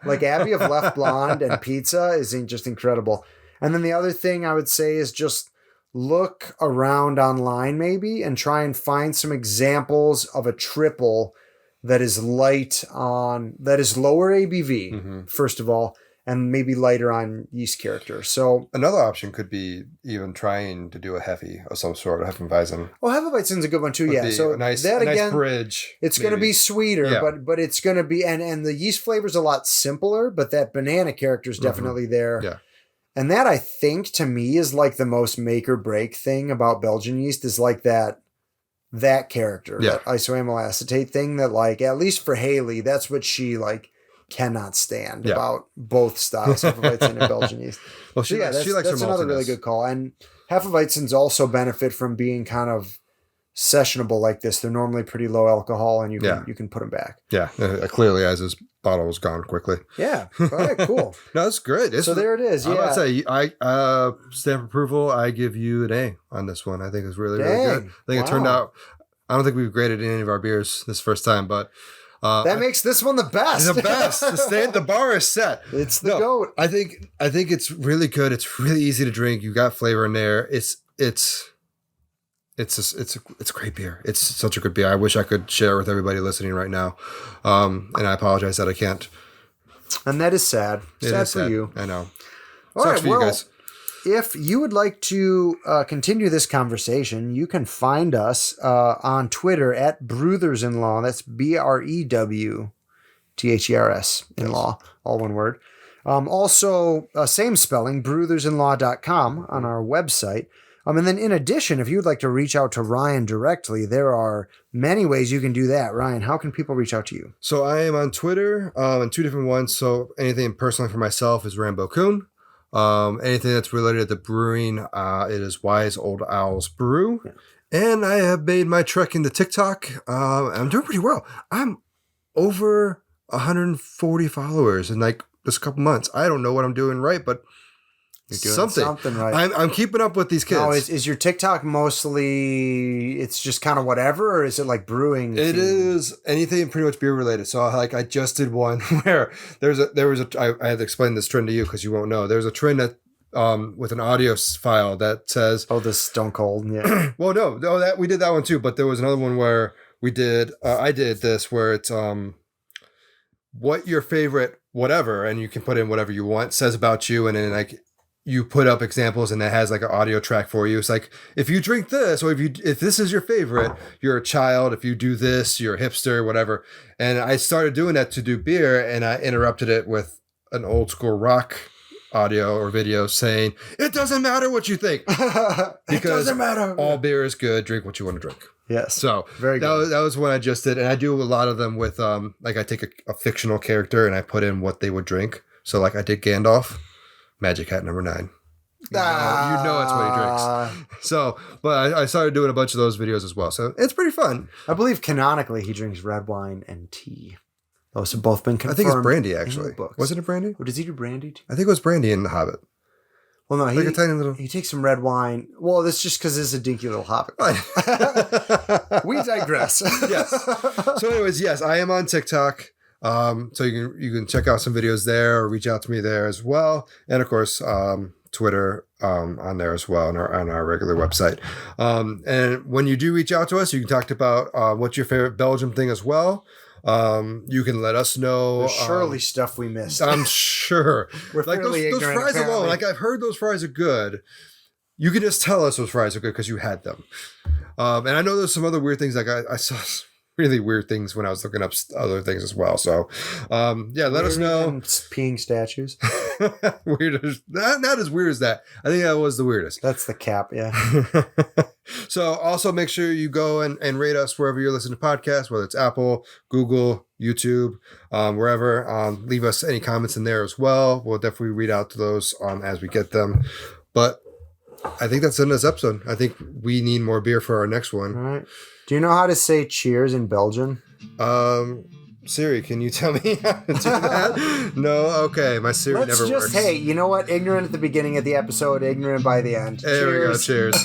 like Abby have left blonde and pizza is just incredible. And then the other thing I would say is just look around online maybe and try and find some examples of a triple that is lower ABV, first of all, and maybe lighter on yeast character. So another option could be even trying to do a Hefe of some sort, a Hefeweizen. Oh, Hefeweizen's a good one too. Yeah, so a nice bridge. It's going to be sweeter, but it's going to be and the yeast flavor's a lot simpler, but that banana character is definitely there. Yeah. And that, I think, to me, is like the most make or break thing about Belgian yeast is like that character, that isoamyl acetate thing that, like, at least for Haley, that's what she, like, cannot stand about both styles, Hefeweizen and Belgian yeast. Well, she likes that's another really good call. And Hefeweizens also benefit from being kind of sessionable like this. They're normally pretty low alcohol, and you can put them back. Yeah, clearly as is bottle was gone quickly. Yeah. All right, cool. No, that's great. So there it is. I'm Yeah. about to say, stamp approval, I give you an A on this one. I think it's really, really good. I think it turned out, I don't think we've graded any of our beers this first time, but that makes this one the best. The best. The bar is set. It's the GOAT. I think it's really good. It's really easy to drink. You got flavor in there. It's a great beer. It's such a good beer. I wish I could share it with everybody listening right now. And I apologize that I can't. And that is sad. Sad for you. I know. All Sucks right, for you guys. If you would like to continue this conversation, you can find us on Twitter at Brewthers-In-Law. That's BREWTHERS in-law, all one word. Also, same spelling, brewthers-in-law.com on our website. And then in addition, if you would like to reach out to Ryan directly, there are many ways you can do that. Ryan, how can people reach out to you? So I am on Twitter on two different ones. So anything personally for myself is Rambo Kuhn. Anything that's related to brewing, it is Wise Old Owls Brew. Yeah. And I have made my trek into TikTok. I'm doing pretty well. I'm over 140 followers in like this couple months. I don't know what I'm doing right, but you're doing something right. I'm keeping up with these kids. Now, is your TikTok mocally, it's just kind of whatever, or is it like brewing? It is anything pretty much beer related. So like I just did one where I had to explain this trend to you because you won't know. There's a trend that with an audio file that says, "Oh, this Stone Cold." Yeah. Well, no, that we did that one too. But there was another one where we did. I did this where it's what your favorite whatever, and you can put in whatever you want says about you, and then like you put up examples, and it has like an audio track for you. It's like if you drink this, or if this is your favorite, you're a child. If you do this, you're a hipster, whatever. And I started doing that to do beer, and I interrupted it with an old school rock audio or video saying, it doesn't matter what you think. Because it doesn't matter. All beer is good. Drink what you want to drink. Yes. So very good. That was what I just did. And I do a lot of them with, like I take a fictional character and I put in what they would drink. So like I did Gandalf, Magic Hat number 9. You know it's what he drinks. So, but I started doing a bunch of those videos as well. So it's pretty fun. I believe canonically he drinks red wine and tea. Those have both been confirmed. I think it's brandy, actually. Was it a brandy? Or does he do brandy too? I think it was brandy in The Hobbit. Well, no, like a tiny little. He takes some red wine. Well, that's just because it's a dinky little Hobbit. We digress. Yes. So, anyways, yes, I am on TikTok. So you can check out some videos there or reach out to me there as well, and of course, Twitter on there as well, on our regular website. And when you do reach out to us, you can talk about what's your favorite Belgium thing as well. You can let us know. There's surely stuff we missed. I'm sure. We're like those fries apparently. alone. Like I've heard those fries are good. You can just tell us those fries are good because you had them. And I know there's some other weird things. Like I saw really weird things when I was looking up other things as well. So let us know. Peeing statues. Weird. Not as weird as that. I think that was the weirdest. That's the cap. Yeah. So also make sure you go and rate us wherever you're listening to podcasts, whether it's Apple, Google, YouTube, wherever. Leave us any comments in there as well. We'll definitely read out to those as we get them. But I think that's the end of this episode. I think we need more beer for our next one. All right. Do you know how to say cheers in Belgian? Siri, can you tell me how to do that? No? Okay. My Siri never works. Hey, you know what? Ignorant at the beginning of the episode, ignorant by the end. There we go. Cheers.